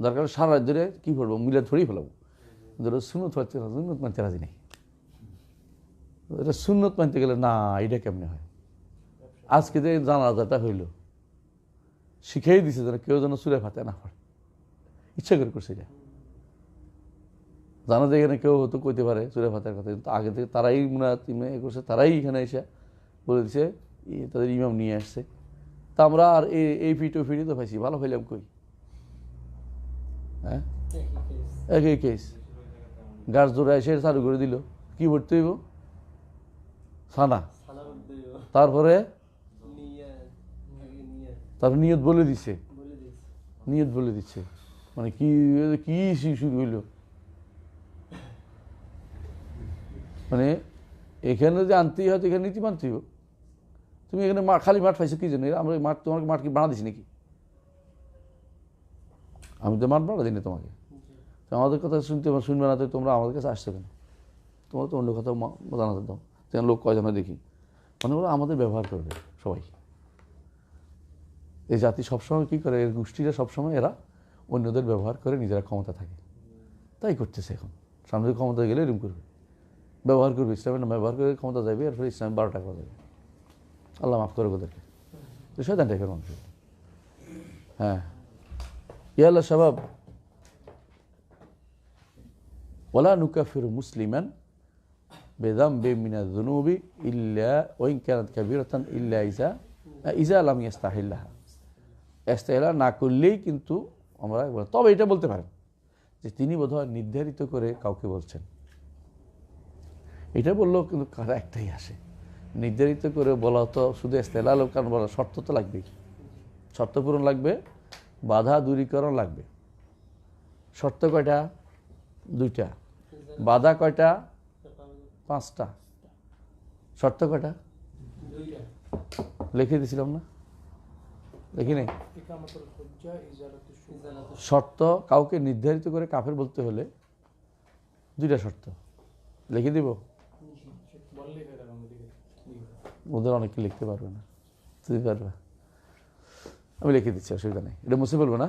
দরকার সারা রাত ধরে কী করবো, মিলে ধরেই ফেলাবো, ধরো সুন্নত মানতে রাজি নেই। এটা সুন্নত মানতে গেলে না, এটা কেমনে হয়? আজকে যে জানাজাটা হইল, শিখেই দিছে যেন কেউ যেন সুরে ফাতে না পড়ে, ইচ্ছা করে করছে এটা। জানা যায় এখানে কেউ হয়তো কইতে পারে সুরে ফাতের কথা, কিন্তু আগে থেকে তারাই এ করছে, তারাই এখানে এসে বলে দিচ্ছে, তাদের ইমাম নিয়ে আসছে। তা আমরা আর এই ফিটো তো পাইছি, ভালো পাইলাম কই? হ্যাঁ, একই কেস। গাছ জোড়া এসে চালু করে দিল, কি ভরতে হইব? সানা। তারপরে নিয়ত বলে দিচ্ছে, মানে কি কি শুরু হইল? মানে এখানে যে আনতেই হয়, এখানে নীতি মানতে হইব। তুমি এখানে খালি মাঠ পাইছো কি জন্য? আমরা মাঠ, তোমাকে মাঠ কি বানা দিছি নাকি? আমি তো মাঠ বানা দিই না তোমাকে। তো আমাদের কথা শুনবে না, তো তোমরা আমাদের কাছে আসছো কেন? তোমরা তো অন্য কথা জানাতে দাও। সেখানে লোক কয়জন দেখি, মানে ওরা আমাদের ব্যবহার করবে সবাই। এই জাতি সবসময় কী করে, এর গোষ্ঠীরা সবসময় এরা অন্যদের ব্যবহার করে নিজেরা ক্ষমতা থাকে, তাই করতেছে। এখন সামনে ক্ষমতা গেলে এরকম করবে, ব্যবহার করবে, ইসলামের নাম ব্যবহার করে ক্ষমতা যাবে, এরপরে ইসলাম 12 টাকা যাবে। আল্লাহ মাফ করে ওদেরকে, শয়তান টাইপের মানুষ। হ্যাঁ, ইয়াল্লা শাবাব, ওয়ালা নুকাফিরু মুসলিমান বিযামবি মিনাজ যুনুবি ইল্লা ওয়া ইন কানাত কাবীরাতান ইল্লা ইযা লাম ইস্তাহিল্লাহা। ইস্তাহিলা না করলেই কিন্তু আমরা, তবে এটা বলতে পারেন যে তিনি বোধহয় নির্ধারিত করে কাউকে বলছেন। এটা বললেও কিন্তু কারা একটাই আসে, নির্ধারিত করে বলা তো শুধু ইস্তেলাল, কারণ বলা শর্ত তো লাগবেই, শর্ত পূরণ লাগবে, বাধা দূরীকরণ লাগবে। শর্ত কয়টা? 2টা। বাধা কয়টা? 5টা। শর্ত কয়টা? লিখে দিয়েছিলাম না? দেখি নাই? শর্ত কাউকে নির্ধারিত করে কাফের বলতে হলে 2টা শর্ত লিখে দিব। ওদের অনেকে লিখতে পারবে না, তুমি পারবে? আমি লিখে দিচ্ছি, অসুবিধা নেই। এটা মুছে বলবো না?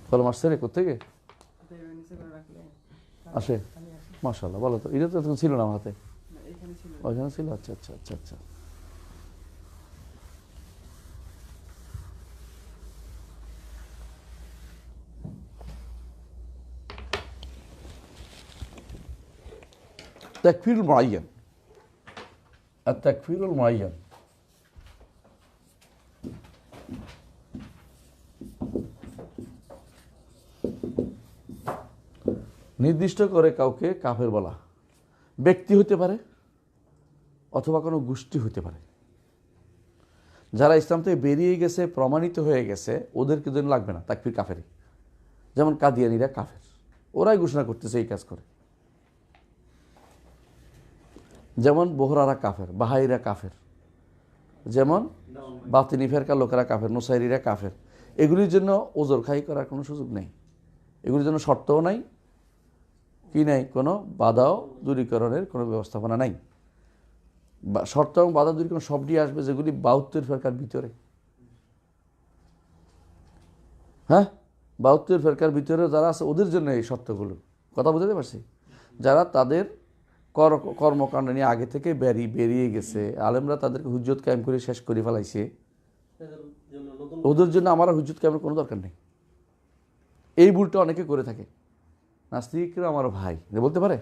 কলম আসছে রে কোথেকে আসে? মাশাআল্লাহ, বলো তো। এটা তো তখন ছিল না আমার হাতে, ওইখানে ছিল। আচ্ছা আচ্ছা আচ্ছা আচ্ছা। তাকফীর মুআয়্যান, আত-তাকফীর মুআয়্যান। নির্দিষ্ট করে কাউকে কাফের বলা, ব্যক্তি হতে পারে অথবা কোনো গোষ্ঠী হতে পারে। যারা ইসলাম থেকে বেরিয়ে গেছে, প্রমাণিত হয়ে গেছে, ওদেরকে জন্য লাগবে না তাকফীর, কাফেরই। যেমন কাদিয়ানিরা কাফের, ওরাই ঘোষণা করতেছে এই কাজ করে। যেমন বোহরারা কাফের, বাহাইরা কাফের, যেমন বাতিনি ফেরকার লোকেরা কাফের, নুসাইরিরা কাফের। এগুলির জন্য ওজর খাই করার কোনো সুযোগ নেই, এগুলির জন্য শর্তও নাই, কি নাই, কোনো বাধাও দূরীকরণের কোনো ব্যবস্থাপনা নাই। শর্ত এবং বাধা দূরীকরণ সবটি আসবে যেগুলি 72 ফেরকার ভিতরে। হ্যাঁ, 72 ফেরকার ভিতরে যারা আছে ওদের জন্য এই শর্তগুলো। কথা বুঝতে পারছি? যারা তাদের কর্মকাণ্ড নিয়ে আগে থেকে বেরিয়ে গেছে, আলেমরা তাদেরকে হুজ্জত কায়েম করে শেষ করে ফেলাইছে, ওদের জন্য আমার হুজ্জত কায়েমের কোনো দরকার নেই। এই ভুলটা অনেকে করে থাকে। নাস্তিকরা আমার ভাই বলতে পারে,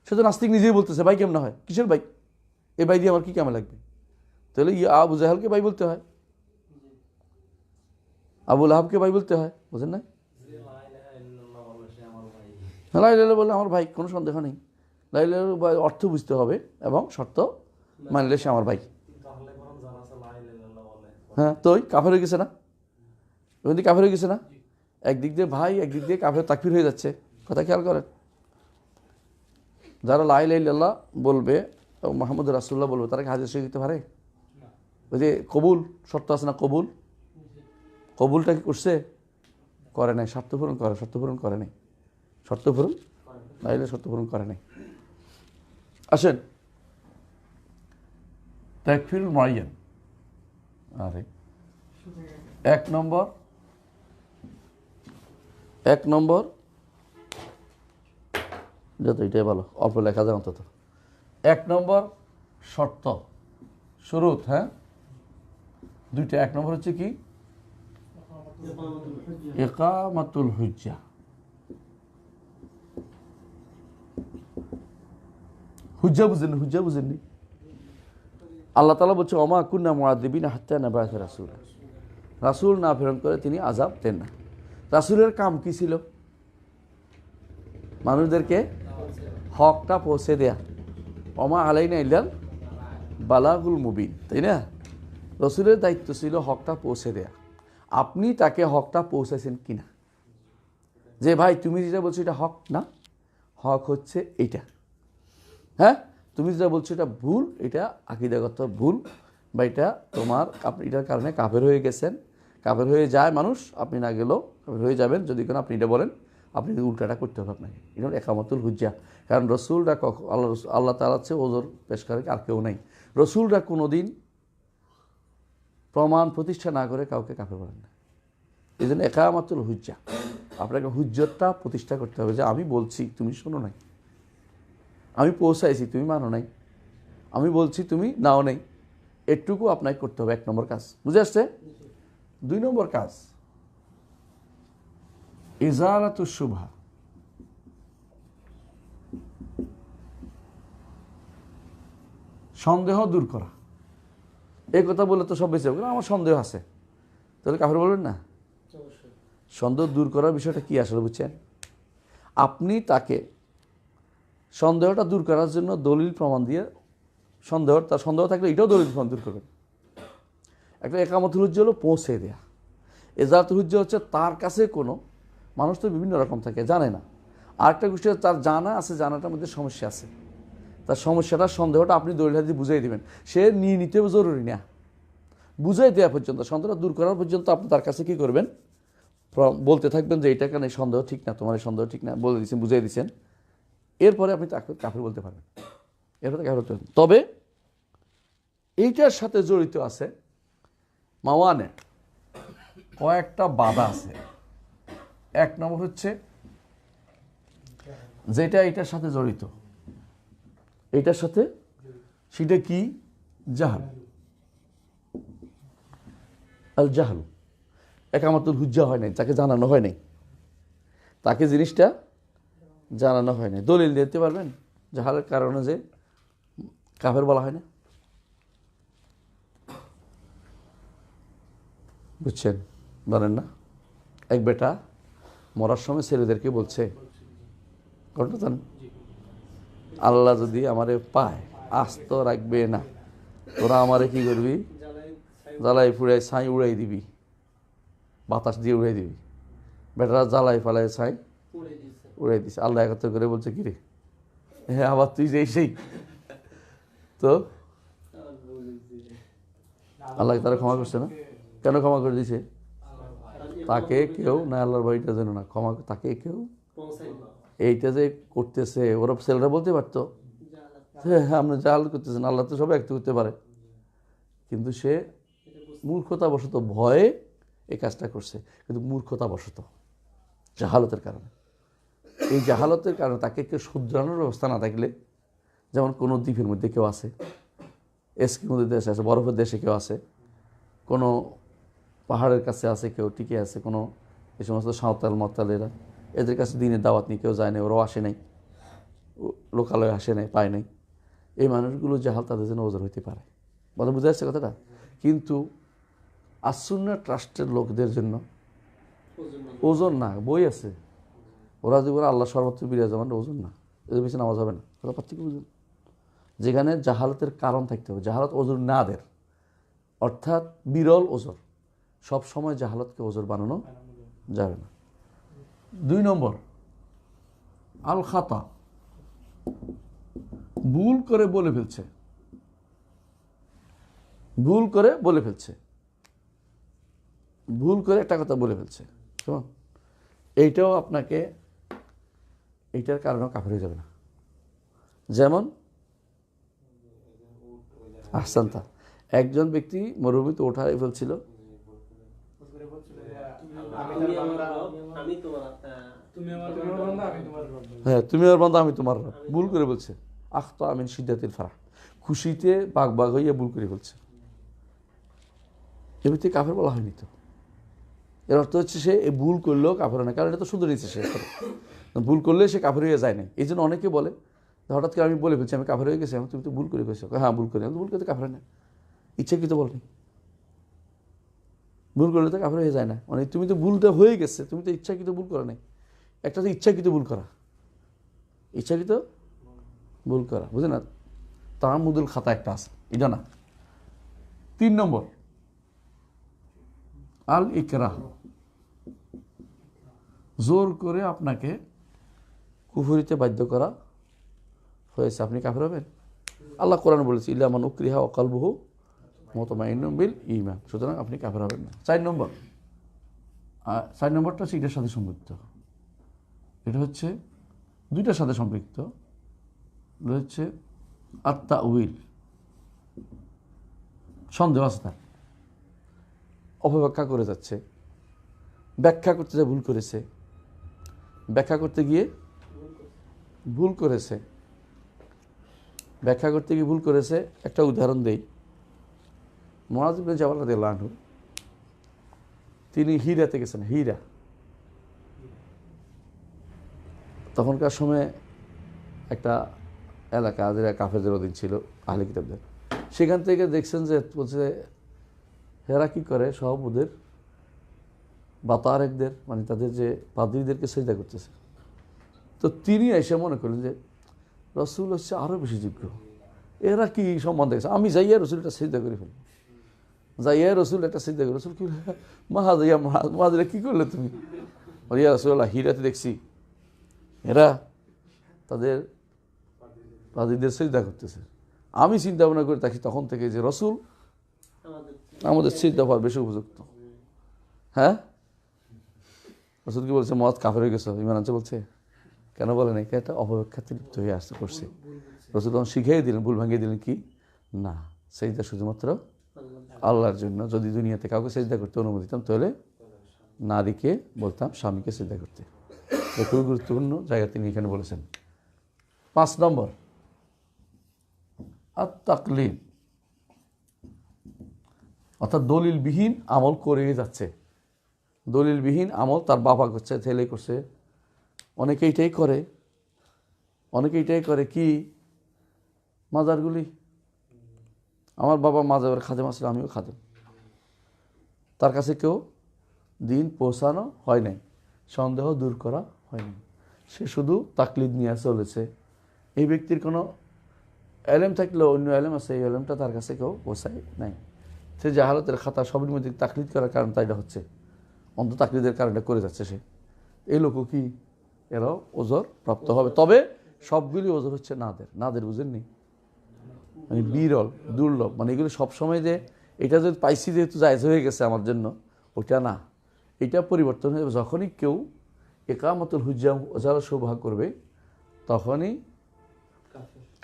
সে তো নাস্তিক নিজেই বলতেছে ভাই কেমন হয়, কিসের ভাই, এই ভাই দিয়ে আমার কি কেমন লাগবে? তাহলে আবু জাহেলকে ভাই বলতে হয়, আবু লাহাবকে ভাই বলতে হয়, বুঝেন না? লা ইলাহা বললে আমার ভাই, কোনো সন্দেহ নেই। লা ইলাহা অর্থ বুঝতে হবে এবং শর্ত মানলে সে আমার ভাই। হ্যাঁ, তো কাফের হয়ে গেছে না? ওখান থেকে কাফের হয়ে গেছে না? একদিক দিয়ে ভাই, একদিক দিয়ে কাফের তাকফির হয়ে যাচ্ছে। কথা খেয়াল করেন। যারা লা ইলাহা ইল্লাল্লাহ বলবে এবং মুহাম্মদ রাসূলুল্লাহ বলবে, তারা কি হাদিস শিখে দিতে পারে? ওই যে কবুল শর্ত আছে না, কবুলটা কি করছে? করে নাই। শর্ত পূরণ করে নাই। শর্ত পূরণ লা ইলাহা শর্ত পূরণ করে নাই। আসেন তাকফিরুল মুআয়্যান। আরে এক নম্বর যত এটাই ভালো, অল্প লেখা যায় অন্তত। 1 নম্বর শর্ত শুরুত, হ্যাঁ দুইটা। 1 নম্বর হচ্ছে কি? ইকামাতুল হুজ্জা। হুজ্জা বুঝেননি? আল্লাহ তাআলা বলছে ওমা কুন্না মুআযিবিনা হাত্তা নাবআসা রাসূলা। রাসূল না প্রেরণ করে তিনি আযাব দেন না। রাসূলের কাম কি ছিল? মানুষদেরকে হকটা পৌঁছে দেয়া। ওমা আলাইনা ইল্লাল বালাগুল মুবিন, তাই না? রাসূলের দায়িত্ব ছিল হকটা পৌঁছে দেয়া। আপনি তাকে হকটা পৌঁছাইছেন কিনা? যে ভাই তুমি যেটা বলছো এটা হক না, হক হচ্ছে এইটা। হ্যাঁ, তুমি যেটা বলছো এটা ভুল, এটা আকীদাগত ভুল, বা এটা তোমার, আপনি এটার কারণে কাফের হয়ে গেছেন। কাফের হয়ে যায় মানুষ, আপনি না গেলেও কাফের হয়ে যাবেন যদি কোনো আপনি এটা বলেন। আপনি উল্টাটা করতে হবে আপনাকে। এটা একামাতুল হুজ্জা। কারণ রসুলরা আল্লাহ তাআলা হচ্ছে ওজোর পেশ করে আর কেউ নাই। রসুলরা কোনোদিন প্রমাণ প্রতিষ্ঠা না করে কাউকে কাফের বলেন না। এই জন্য একামাতুল হুজ্জা, আপনাকে হুজ্জতটা প্রতিষ্ঠা করতে হবে যে আমি বলছি তুমি শোনো নাই, আমি পৌঁছাইছি তুমি মানো নাই, আমি বলছি তুমি নাও নাই, এটুকু আপনাকে করতে হবে। 1 নম্বর কাজ বুঝে আসছে? 2 নম্বর কাজ ইজালাতুশ শুবহা। সন্দেহ দূর করা। এই কথা বলে তো সব বেঁচে যাবে, আমার সন্দেহ আছে, তাহলে কাফের বলবেন না? সন্দেহ দূর করার বিষয়টা কি আসলে বুঝছেন? আপনি তাকে সন্দেহটা দূর করার জন্য দলিল প্রমাণ দিয়ে, তার সন্দেহ থাকলে এটাও দলিল প্রমাণ দূর করবেন। একটা একামতুল হুজ্জা হলো পৌঁছে দেয়া। ইজালাতুল হুজ্জা হচ্ছে তার কাছে কোনো মানুষ তো বিভিন্ন রকম থাকে, জানে না। আরেকটা গোষ্ঠী তার জানা আছে, জানাটার মধ্যে সমস্যা আছে, তার সমস্যাটা সন্দেহটা আপনি দলিল দিয়ে বুঝাই দেবেন। সে নিয়ে নিতে জরুরি না, বুঝাই দেওয়া পর্যন্ত, সন্দেহটা দূর করার পর্যন্ত আপনি তার কাছে কি করবেন? বলতে থাকবেন যে এটা কেন, এই সন্দেহ ঠিক না, তোমার এই সন্দেহ ঠিক না, বলে দিচ্ছেন, বুঝাই দিচ্ছেন। এরপরে আপনি তাকে কাফের বলতে পারবেন। এরপরে কাফের বলতে পারবেন। তবে এইটার সাথে জড়িত আছে মাওয়ানে, কয়েকটা বাধা আছে। 1 নম্বর হচ্ছে যেটা এটার সাথে জড়িত, এটার সাথে, সেটা কি? জাহাল। আল জাহাল, একামাতুল হুজ্জা হয় নাই, তাকে জানানো হয় নাই, তাকে জিনিসটা জানানো হয় নাই। দলিল দিতে পারবেন জাহালের কারণে যে কাফের বলা হয় না? বুঝছেন? বলেন না? এক বেটা মরার সময় ছেলেদেরকে বলছে, ঘটনা জানেন, আল্লাহ যদি আমারে পায় আস্ত রাখবে না, তোরা আমারে কি করবি? জ্বালাই ফুড়াই ছাই উড়াই দিবি, বাতাস দিয়ে উড়াই দিবি। বেটারা জ্বালাই ফালাই ছাই উড়াই দিছে। আল্লাহ একত্র করে বলছে কি রে, হ্যাঁ আবার তুই যেই সেই। তো আল্লাহ তারা ক্ষমা করছে না? কেন ক্ষমা করে দিছে? তাকে কেউ না, আল্লাহর ভয়টা যেন না, ক্ষমা তাকে কেউ এইটা যে করতেছে, ওরা ছেলেরা বলতে পারতো হ্যাঁ আপনি জাহাল করতেছেন, আল্লাহ তো সব ব্যক্ত করতে পারে, কিন্তু সে মূর্খতাবশত ভয়ে এই কাজটা করছে, কিন্তু মূর্খতাবশত জাহালতের কারণে। এই জাহালতের কারণে তাকে কেউ শুধরানোর ব্যবস্থা না থাকলে, যেমন কোনো দ্বীপের মধ্যে কেউ আছে, এস্কিমোদের দেশে আছে, বরফের দেশে কেউ আছে, কোনো পাহাড়ের কাছে আছে কেউ টিকে আছে, কোনো এই সমস্ত সাঁওতাল মতালেরা, এদের কাছে দিনের দাওয়াত নিয়ে কেউ যায় না, ওরাও আসে নাই, লোকালয়ে আসে নাই, পায় নাই, এই মানুষগুলো জাহাল তাদের জন্য ওজোর হইতে পারে, বলে বুঝে যাচ্ছে কথাটা। কিন্তু আসুন্না ট্রাস্টের লোকদের জন্য ওজন না, বই আছে, ওরা যে ওরা আল্লাহ সর্বত্র বিরাজমান, ওজন না, এদের বেশি নামাজ হবে না, ওরা পার্থক্য বুঝুন। যেখানে জাহালতের কারণ থাকতে হবে, জাহালত ওজোর না দের, অর্থাৎ বিরল ওজোর, সব সময় জাহালতকে ওজোর বানানো যাবে না। 2 নম্বর আল খাতা, ভুল করে বলে ফেলছে, ভুল করে বলে ফেলছে, ভুল করে একটা কথা বলে ফেলছে, কেমন, এইটাও আপনাকে, এইটার কারণেও কাফের হয়ে যাবে না। যেমন আহসানতা, একজন ব্যক্তি মরুভূমিতে ওঠা ফেলছিল, হ্যাঁ তুমি আমার বান্দা আমি তোমার রব, ভুল করে বলছে। আখতা আমিন সিদ্ধাতিল ফারাহ, খুশিতে বাগ বাগ হইয়া ভুল করে বলছে, এমনিতে কাফের বলা হয়নি তো। এর অর্থ হচ্ছে সে এই ভুল করলেও কাফের হয় না, কারণ এটা তো শুধু নিচ্ছে, সে ভুল করলে সে কাফের হয়ে যায় না। এই জন্য অনেকে বলে হঠাৎ করে আমি বলে ফেলছি আমি কাফের হয়ে গেছি, তুমি তো ভুল করে গেছো, হ্যাঁ ভুল করে, ভুল করতে কাফের হয় না, ইচ্ছাকৃত বলেনি, ভুল করলে তো কাফের হয়ে যায় না, মানে তুমি তো ভুলটা হয়ে গেছে, তুমি তো ইচ্ছাকৃত ভুল করা নাই। একটা তো ইচ্ছাকৃত ভুল করা, ইচ্ছাকৃত ভুল করা, বুঝে না, তাহামুদুল খাতা একটা আছে, এটা না। 3 নম্বর আল ইকরাহ, জোর করে আপনাকে কুফরিতে বাধ্য করা হয়েছে, আপনি কাফের হবেন। আল্লাহ কোরআন বলেছে ইল্লা মান উকরিহা ওয়া কলবুহু মুতমাইন্নুন বিল ঈমান, সুতরাং আপনি কাফের হবেন না। 4 নম্বর, 4 নম্বরটা হচ্ছে এটার সাথে সম্পৃক্ত, এটা হচ্ছে 2টার সাথে সম্পৃক্ত, হচ্ছে আত-তাউইল, সন্দেহ আছে তার, অপব্যাখ্যা করে যাচ্ছে, ব্যাখ্যা করতে যা ভুল করেছে, ব্যাখ্যা করতে গিয়ে ভুল করেছে, ব্যাখ্যা করতে গিয়ে ভুল করেছে। একটা উদাহরণ দেই, মুআয ইবনে জাবাল রাদিয়াল্লাহু আনহু, তিনি হীরাতে গেছেন, হীরা, তখনকার সময় একটা এলাকা যেটা কাফেরদের অধীন ছিল, আহলে কিতাবদের, সেখান থেকে দেখছেন যে বলছে হেরা কি করে, সব ওদের বাতারেকদের, মানে তাদের যে পাদ্রীদেরকে সেজদা করতেছে। তো তিনি এসে মনে করলেন যে রসুল হচ্ছে আরও বেশি যোগ্য, এরা কি সম্মান দেখছে, আমি যাইয়া রসুলটা সেজদা করে ফেলি, যাইয়া রসুল একটা সেজদা করে, রসুল কি মাহাজাইয়া মাহাজিরা কী করলে তুমি, ইয়া রসুল্লাহ হীরাতে দেখছি এরা তাদের পাদ্রীদের সেজদা করতেছে, আমি চিন্তা ভাবনা করে থাকি তখন থেকে যে রসুল আমাদের সেজদা হওয়ার বেশি উপযুক্ত। হ্যাঁ, রসুল কি বলছে মুআয কাফের হয়ে গেছো, ঈমান আনছে বলছে, কেন বলে নাই, একটা অপব্যাখ্যাতে লিপ্ত হয়ে আসতে করছে। রসুল তখন শিখিয়ে দিলেন, ভুল ভাঙিয়ে দিলেন কি না, সেজদা শুধুমাত্র আল্লাহর জন্য, যদি দুনিয়াতে কাউকে সেজদা করতে অনুমতি দিতাম তাহলে নারীকে বলতাম স্বামীকে সেজদা করতে। খুবই গুরুত্বপূর্ণ জায়গা তিনি এখানে বলেছেন। 5 নম্বর আত-তাকলিদ, অর্থাৎ দলিলবিহীন আমল করে যাচ্ছে, দলিলবিহীন আমল তার বাবা করছে, ছেলে করছে, অনেকে এইটাই করে, অনেকে এইটাই করে কি, মাজারগুলি, আমার বাবা মাজারের খাদেম আসলে আমিও খাদেম, তার কাছে কেউ দিন পৌঁছানো হয় নাই, সন্দেহ দূর করা হয়নি, সে শুধু তাকলিদ নিয়ে চলেছে। এই ব্যক্তির কোনো এলেম থাকলেও অন্য এলেম আছে, এই এলেমটা তার কাছে কেউ পৌঁছায় নাই, সে জাহালতের খাতা সবের মধ্যে তাকলিদ করার কারণ তাইটা হচ্ছে, অন্ত তাকলিদের কারণটা করে যাচ্ছে সে। এই লোকও কি, এরাও ওজর প্রাপ্ত হবে, তবে সবগুলি ওজর হচ্ছে নাদের, নাদের বুঝেননি, মানে বিরল দুর্লভ, মানে এগুলো সবসময় যে এটা যদি পাইছি যেহেতু জায়েজ হয়ে গেছে আমার জন্য, ওটা না, এটা পরিবর্তন হয়ে যাবে। যখনই কেউ একামতুল হুজ্জা ওজারা সৌভাগ করবে তখনই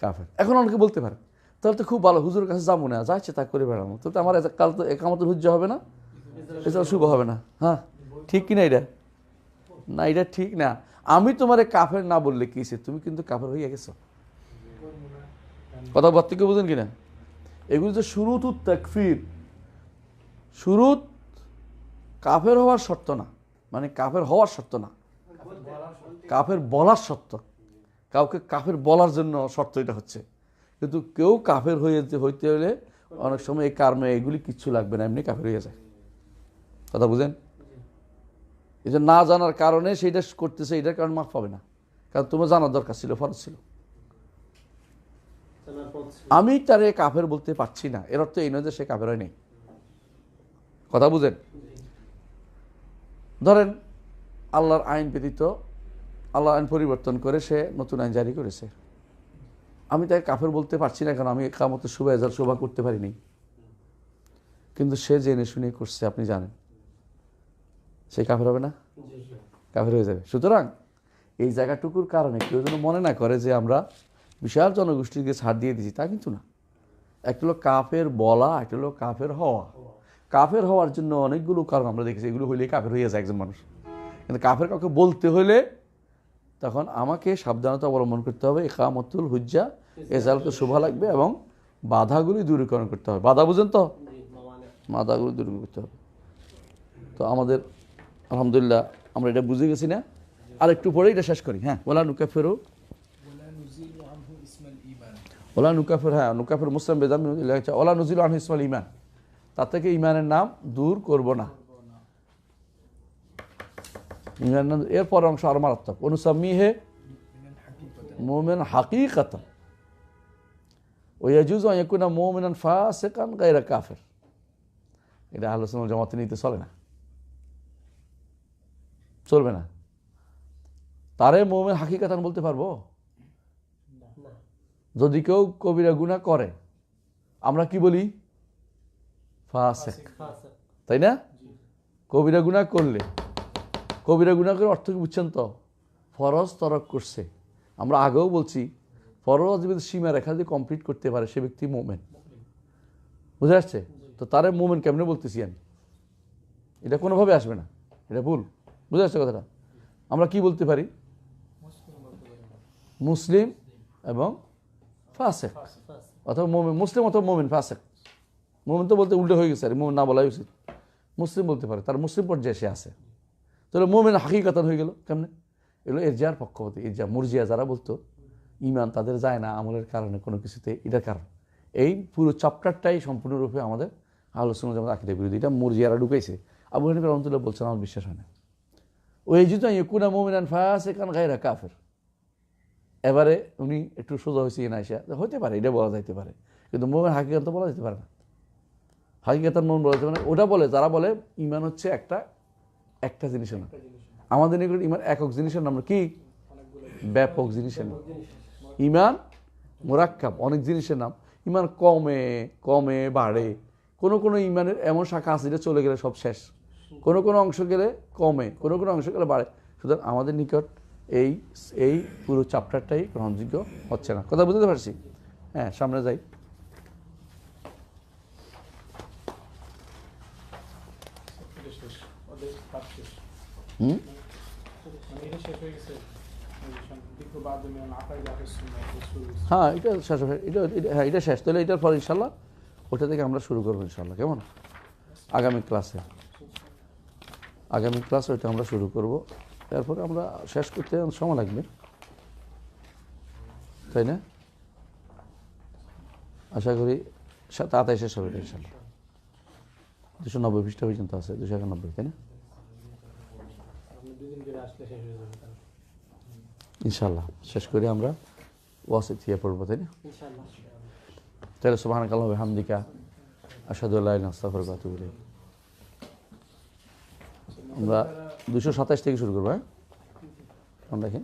কাফের। এখন অনেকে বলতে পারে তাহলে তো খুব ভালো, হুজুরের কাছে যাবো না, যা ইচ্ছে তা করে বেড়ানো, তো আমার কাল তো একামতের হুজ্জা হবে না, এটা শুভ হবে না। হ্যাঁ ঠিক কিনা এটা? না এটা ঠিক না। আমি তোমারে কাফের না বললে কি হইছে, তুমি কিন্তু কাফের হয়ে গেছো। কথা বার্তিকে বুঝেন কিনা? এগুলো যে শুরুত তাকফির, শুরুত কাফের হওয়ার শর্ত না, মানে কাফের হওয়ার শর্ত না, কাফের বলার শর্ত। কাউকে কাফের বলার জন্য শর্ত এটা হচ্ছে। কিন্তু কেউ কাফের হইতে হলে অনেক সময় এই কারণে এগুলি কিচ্ছু লাগবে না, এমনি কাফের হয়ে যায়। কথা বুঝেন? এই যে না জানার কারণে সেইটা করতেছে, এটার কারণে মাফ পাবে না, কারণ তোমার জানার দরকার ছিল, ফরজ ছিল। আমি তারে কাফের বলতে পারছি না, এর অর্থ এই নয় যে সে কাফের হয় নাই। কথা বুঝেন? ধরেন আল্লাহর আইন ব্যতীত আল্লাহ আইন পরিবর্তন করে সে নতুন আইন জারি করেছে, আমি তাকে কাফের বলতে পারছি না, কারণ আমি কামতের শোভা করতে পারিনি। কিন্তু সে জেনে শুনে করছে, আপনি জানেন, সে কাফের হবে না? কাফের হয়ে যাবে। সুতরাং এই জায়গাটুকুর কারণে কেউ যেন মনে না করে যে আমরা বিশাল জনগোষ্ঠীকে ছাড় দিয়ে দিয়েছি, তা কিন্তু না। একটা হলো কাফের বলা, একটা হলো কাফের হওয়া। কাফের হওয়ার জন্য অনেকগুলো কারণ আমরা দেখেছি, এগুলো হইলে কাফের হয়ে যায় একজন মানুষ। কিন্তু কাফের কাউকে বলতে হলে তখন আমাকে সাবধানতা অবলম্বন করতে হবে, ইকামতুল হুজ্জা, এজালকে শোভা লাগবে এবং বাধাগুলি দূরীকরণ করতে হবে। বাধা বুঝেন তো? বাধাগুলি দূর করতে হবে। তো আমাদের আলহামদুলিল্লাহ আমরা এটা বুঝে গেছি না? আর একটু পরে এটা শেষ করি। হ্যাঁ, ওলা নুকাফেরও ওলা নুকাফের, হ্যাঁ নুকাফের মুসলিম বেদাম, ওলা নজিল আনহু ইসমাল ইমান, তার থেকে ইমানের নাম দূর করব না। ইমানের নাম এরপর অংশ আর মারাত্মক, অনুসাম্মি হে মুমিন হাকিকাতান ওয়া ইয়াজুজু আন ইয়াকুনা মুমিনান ফাসিকান গায়রা কাফির। এটা আহলে সুন্নাহ ওয়াল জামাতে নিতে চলে না, চলবে না। তারে মুমিন হাকিকাতান বলতে পারবো? যদি কেউ কবিরা গুনাহ করে আমরা কি বলি? ফাসিক, তাই না? কবিরা গুনাহ করলে, কবিরা গুনাহ করে অর্থ কি বুঝছেন তো? ফরজ তরক করছে। আমরা আগেও বলছি ফরজ যদি সীমা রেখা যদি কমপ্লিট করতে পারে সে ব্যক্তি মুমিন। বুঝে আসছে তো? তারে মুমিন কেমনে বলতেছি আমি? এটা কোনোভাবে আসবে না, এটা ভুল। বুঝে আসছে কথাটা? আমরা কি বলতে পারি? মুসলিম এবং ফাসিক, অথবা মুমিন, মুসলিম অথবা মুমিন, ফাসিক। মুমিন তো বলতে উল্টো হয়ে গেছে, আর মুমিন না বলাই উচিত। মুসলিম বলতে পারে, তার মুসলিম পর্যায়ে সে আছে। তাহলে মুমিন হাকিকাতান হয়ে গেল কেমনে? এগুলো ইরজার পক্ষ হতে, ইরজা মুরজিয়া যারা বলতো ইমান তাদের যায় না আমলের কারণে কোনো কিছুতে, এটার কারণ এই পুরো চ্যাপ্টারটাই সম্পূর্ণরূপে আমাদের আলোচনা যেমন আকীদার বিরোধী, এটা মুরজিয়ারা ঢুকাইছে। আবু হানিফা রাহমাতুল্লাহ বলছেন আমার বিশ্বাস হয় না। ওই জুতা ইয়াকুনা মুমিনান ফাসিকান গায়রা কাফির। এবারে উনি একটু সোজা হয়েছে না, এসে হইতে পারে, এটা বলা যাইতে পারে, কিন্তু মুমিন হাকিকাত তো বলা যেতে পারে না। হাকিকাতান মুমিন বলা যেতে পারে না। ওটা বলে যারা বলে ইমান হচ্ছে একটা জিনিসের নাম। আমাদের নিকট ইমান একক জিনিসের নাম কি? ব্যাপক জিনিসের নাম। ইমান মুরাক্কাব, অনেক জিনিসের নাম। ইমান কমে কমে বাড়ে, কোনো ইমানের এমন শাখা আছে যেটা চলে গেলে সব শেষ, কোনো অংশ গেলে কমে, কোনো অংশ গেলে বাড়ে। সুতরাং আমাদের নিকট এই পুরো চ্যাপ্টারটাই গ্রহণযোগ্য হচ্ছে না। কথা বুঝতে পারছি? হ্যাঁ, সামনে যাই। হ্যাঁ, এটা শেষ হবে, এটা শেষ। তাহলে এটার পর ইনশাল্লাহ ওটা থেকে আমরা শুরু করবো ইনশাল্লাহ। কেমন? আগামী ক্লাসে ওইটা আমরা শুরু করব। এরপরে আমরা শেষ করতে সময় লাগবে, তাই না? আশা করি তাড়াতাড়ি শেষ হবে ইনশাল্লাহ। 290 পৃষ্ঠা পর্যন্ত আছে, 291, তাই না? ইনশাল্লাহ শেষ করে আমরা ওয়াসিয়া পড়বো, তাই না? তাহলে সুবহানাকাল্লাহি ওয়া বিহামদিকা আশহাদু আল্লা ইলাহা ইল্লা আনতা আস্তাগফিরুকা ওয়া আতুবু ইলাইক। আমরা 227 থেকে শুরু করবো। হ্যাঁ, দেখেন।